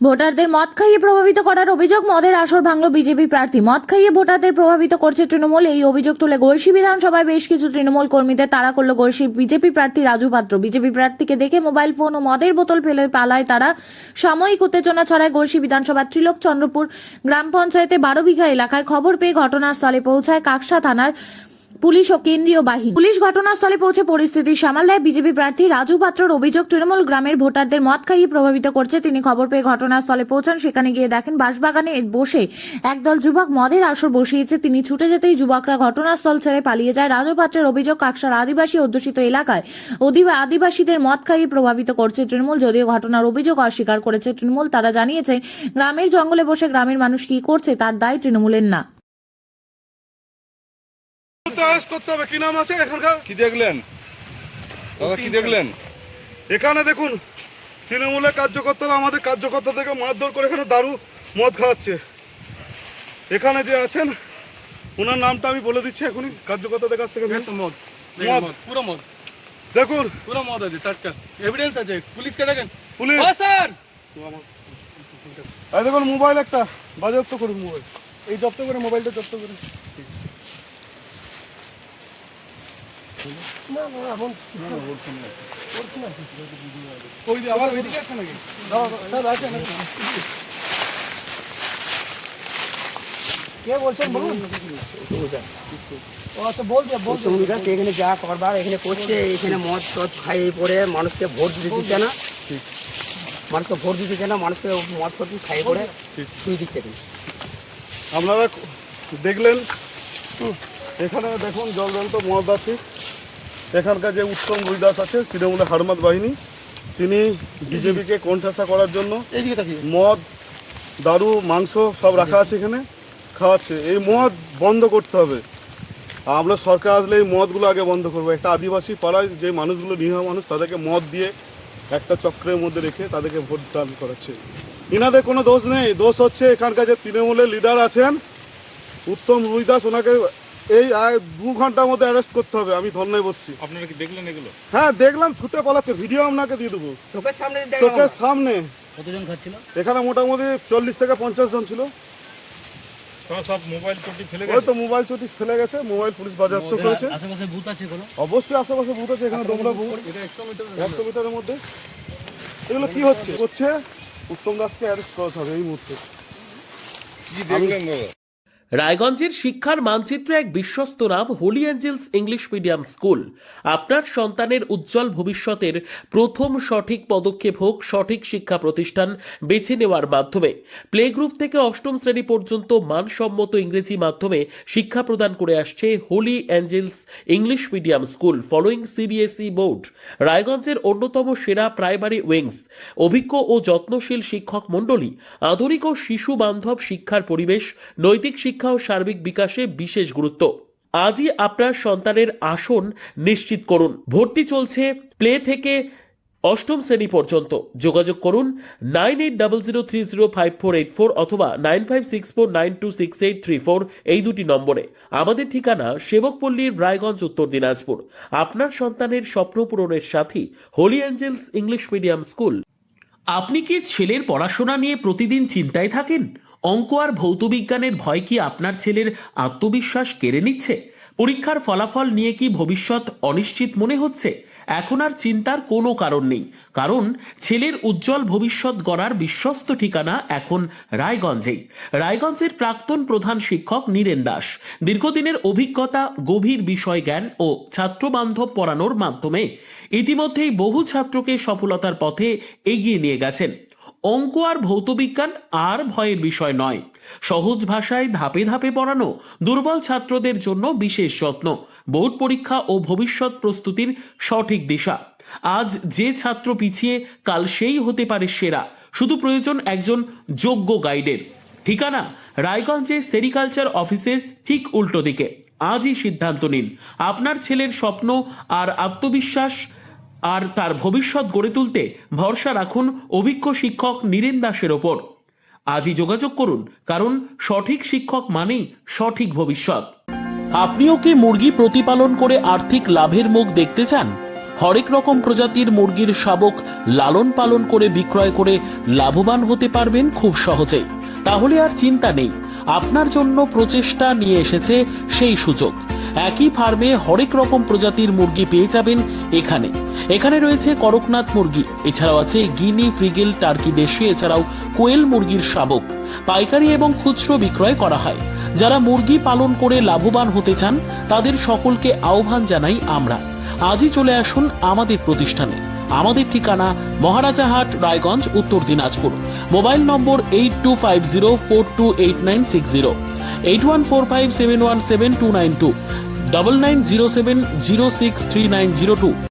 ভোটারদের মদ খাইয়ে প্রভাবিত করার অভিযোগ, মদের আসর ভাঙল বিজেপি প্রার্থী। মদ খাইয়ে ভোটারদের প্রভাবিত করছে তৃণমূল, এই অভিযোগ তুলে গড়শি বিধানসভায় বেশ কিছু তৃণমূল কর্মীদের তাড়া করল গড়শির বিজেপি প্রার্থী রাজু পাত্র। বিজেপি প্রার্থীকে দেখে মোবাইল ফোন ও মদের বোতল ফেলে পালায় তারা। সাময়িক উত্তেজনা ছড়ায় গড়শি বিধানসভার ত্রিলোক চন্দ্রপুর গ্রাম পঞ্চায়েতে 12 বিঘা এলাকায়। খবর পেয়ে ঘটনাস্থলে পৌঁছায় কাকসা থানার পুলিশ ও কেন্দ্রীয় বাহিনী। পুলিশ ঘটনাস্থলে পৌঁছে পরিস্থিতি সামাল দেয়। বিজেপি প্রার্থী রাজু পাত্রর অভিযোগ, তৃণমূল গ্রামের ভোটারদের মদ খাইয়ে প্রভাবিত করছে। তিনি খবর পেয়ে ঘটনাস্থলে পৌঁছান। সেখানে গিয়ে দেখেন বাঁশবাগানে বসে একদল যুবক মদের আসর বসিয়েছে। তিনি ছুটে যেতেই যুবকরা ঘটনাস্থল ছেড়ে পালিয়ে যায়। রাজু পাত্রের অভিযোগ, কাকসার আদিবাসী অধ্যুষিত এলাকায় আদিবাসীদের মদ খাইয়ে প্রভাবিত করছে তৃণমূল। যদিও ঘটনার অভিযোগ অস্বীকার করেছে তৃণমূল, তারা জানিয়েছে গ্রামের জঙ্গলে বসে গ্রামের মানুষ কি করছে তার দায় তৃণমূলের না। কি নাম আছে এখানকার? কি দেখলেন দাদা, কি দেখলেন? এখানে দেখুন তৃণমূলের কার্যকর্তারা আমাদের কার্যকর্তা থেকে মারধর করে এখানে দারু মদ খাওয়াচ্ছে। এখানে যে আছেন ওনার নামটা আমি বলে দিচ্ছি এখনই কার্যকর্তাদের কাছ থেকে। মদ পুরো মদ দেখুন, পুরো মদ আছে, টাটকা এভিডেন্স আছে। পুলিশকে ডাকেন। পুলিশ স্যার এই দেখুন মোবাইল একটা বাজেয়াপ্ত করুন। মোবাইল এই জব্দ করে, মোবাইলটা জব্দ করে। আবার ওইদিকে আছে নাকি? কে বলছেন বলুন। এখানে যা করবার এখানে করছে, এখানে মদ টদ খাইয়ে পড়ে মানুষকে ভোট দিতে দিচ্ছে না, মানুষকে ভোট দিতে দিচ্ছে না, মানুষকে মদ টদ খাইয়ে পড়ে শুয়ে দিচ্ছে। আপনারা দেখলেন এখানে দেখুন জলজন্ত মদ আছে। এখানকার যে উত্তম রুইদাস আছে তৃণমূলের হারমাত বাহিনী, তিনি বিজেপিকে কোণঠাসা করার জন্য মদ দারু মাংস সব রাখা আছে এখানে খাওয়াচ্ছে। এই মদ বন্ধ করতে হবে। আমরা সরকার আসলে এই মদগুলো আগে বন্ধ করবো। একটা আদিবাসী পাড়ায় যে মানুষগুলো নিরীহ মানুষ, তাদেরকে মদ দিয়ে একটা চক্রের মধ্যে রেখে তাদেরকে ভোট দান করাচ্ছে। ইনাদের কোনো দোষ নেই, দোষ হচ্ছে এখানকার যে তৃণমূলের লিডার আছেন উত্তম রুইদাস, ওনাকে এই 2 ঘন্টার মধ্যে অ্যারেস্ট করতে হবে। আমি ধর্নায় বসছি। আপনারা কি দেখলেন এগুলো? হ্যাঁ দেখলাম, ছুটে পালাচ্ছে, ভিডিও আপনাকে দিয়ে দেবো। চোখের সামনে কতজন খাচ্ছিল এখানে? মোটামুটি 40 থেকে 50 জন ছিল। সব মোবাইল চটি ফেলে ওই তো মোবাইল চটি ফেলে গেছে, মোবাইল পুলিশ বাজেয়াপ্ত করেছে। আশেপাশে বুথ আছে কোনো? অবশ্যই আশেপাশে বুথ আছে, এখানে দোমরা বুথ। এটা 100 মিটারের মধ্যে। এগুলো কি হচ্ছে? উত্তম দাসকে অ্যারেস্ট করতে হবে এই মুহূর্তে। কি দেখলেন দাদা? রায়গঞ্জের শিক্ষার মানচিত্রে এক বিশ্বস্ত নাম Holy Angels English medium school. আপনার সন্তানের উজ্জ্বল ভবিষ্যতের প্রথম সঠিক পদক্ষেপ হোক সঠিক শিক্ষা প্রতিষ্ঠান বেছে নেওয়ার মাধ্যমে। প্লে গ্রুপ থেকে 8ম শ্রেণী পর্যন্ত মানসম্মত ইংরেজি মাধ্যমে শিক্ষা প্রদান করে আসছে Holy Angels English medium school following CBSE board. রায়গঞ্জের অন্যতম সেরা প্রাইমারি উইংস, অভিজ্ঞ ও যত্নশীল শিক্ষক মণ্ডলী, আধুনিক ও শিশু বান্ধব শিক্ষার পরিবেশ, নৈতিক শিক্ষা ও সার্বিক বিকাশে বিশেষ গুরুত্ব। আজই আপনার সন্তানের আসন নিশ্চিত করুন। ভর্তি চলছে প্লে থেকে 8ম শ্রেণী পর্যন্ত। যোগাযোগ করুন 9800305484 অথবা 9564926834 এই দুটি নম্বরে। আমাদের ঠিকানা সেবকপল্লীর রায়গঞ্জ, উত্তর দিনাজপুর। আপনার সন্তানের স্বপ্ন পূরণের সাথী Holy Angels English medium school. আপনি কি ছেলের পড়াশোনা নিয়ে প্রতিদিন চিন্তায় থাকেন? অঙ্ক আর ভৌতবিজ্ঞানের ভয় কি আপনার ছেলের আত্মবিশ্বাস কেড়ে নিচ্ছে? পরীক্ষার ফলাফল নিয়ে কি ভবিষ্যৎ অনিশ্চিত মনে হচ্ছে? এখন আর চিন্তার কোনো কারণ নেই, কারণ ছেলের উজ্জ্বল ভবিষ্যৎ গড়ার বিশ্বস্ত ঠিকানা এখন রায়গঞ্জেই। রায়গঞ্জের প্রাক্তন প্রধান শিক্ষক নীরেন দাস দীর্ঘদিনের অভিজ্ঞতা, গভীর বিষয় জ্ঞান ও ছাত্রবান্ধব পড়ানোর মাধ্যমে ইতিমধ্যেই বহু ছাত্রকে সফলতার পথে এগিয়ে নিয়ে গেছেন। অঙ্ক আর ভৌতবিজ্ঞান আর ভয়ের বিষয় নয়। সহজ ভাষায় ধাপে ধাপে পড়ানো, দুর্বল ছাত্রদের জন্য বিশেষ যত্ন, বোর্ড পরীক্ষা ও ভবিষ্যৎ প্রস্তুতির সঠিক দিশা। আজ যে ছাত্র পিছিয়ে, কাল সেই হতে পারে সেরা। শুধু প্রয়োজন একজন যোগ্য গাইডের। ঠিকানা রায়গঞ্জে সেরিকালচার অফিসের ঠিক উল্টো দিকে। আজই সিদ্ধান্ত নিন। আপনার ছেলের স্বপ্ন আর আত্মবিশ্বাস আর তার ভবিষ্যৎ গড়ে তুলতে ভরসা রাখুন অভিজ্ঞ শিক্ষক নীরেন দাসের ওপর। আজই যোগাযোগ করুন, কারণ সঠিক শিক্ষক মানেই সঠিক ভবিষ্যৎ। আপনিও কি মুরগি প্রতিপালন করে আর্থিক লাভের মুখ দেখতে চান? হরেক রকম প্রজাতির মুরগির শাবক লালন পালন করে বিক্রয় করে লাভবান হতে পারবেন খুব সহজেই। তাহলে আর চিন্তা নেই, আপনার জন্য প্রচেষ্টা নিয়ে এসেছে সেই সুযোগ। একই ফার্মে হরেক রকম প্রজাতির মুরগি পেয়ে যাবেন এখানে। এখানে রয়েছে করকনাথ মুরগি, এছাড়াও আছে গিনি, ফ্রিগেল, টার্কি দেশি, এছাড়াও কোয়েল মুরগির শাবক। পাইকারি এবং খুচরো বিক্রয় করা হয়। যারা মুরগি পালন করে লাভবান হতে চান তাদের সকলকে আহ্বান জানাই আমরা। আজই চলে আসুন আমাদের প্রতিষ্ঠানে। আমাদের ঠিকানা মহারাজাহাট, রায়গঞ্জ, উত্তর দিনাজপুর। মোবাইল নম্বর 8250428960, 8145717292, 9907063902।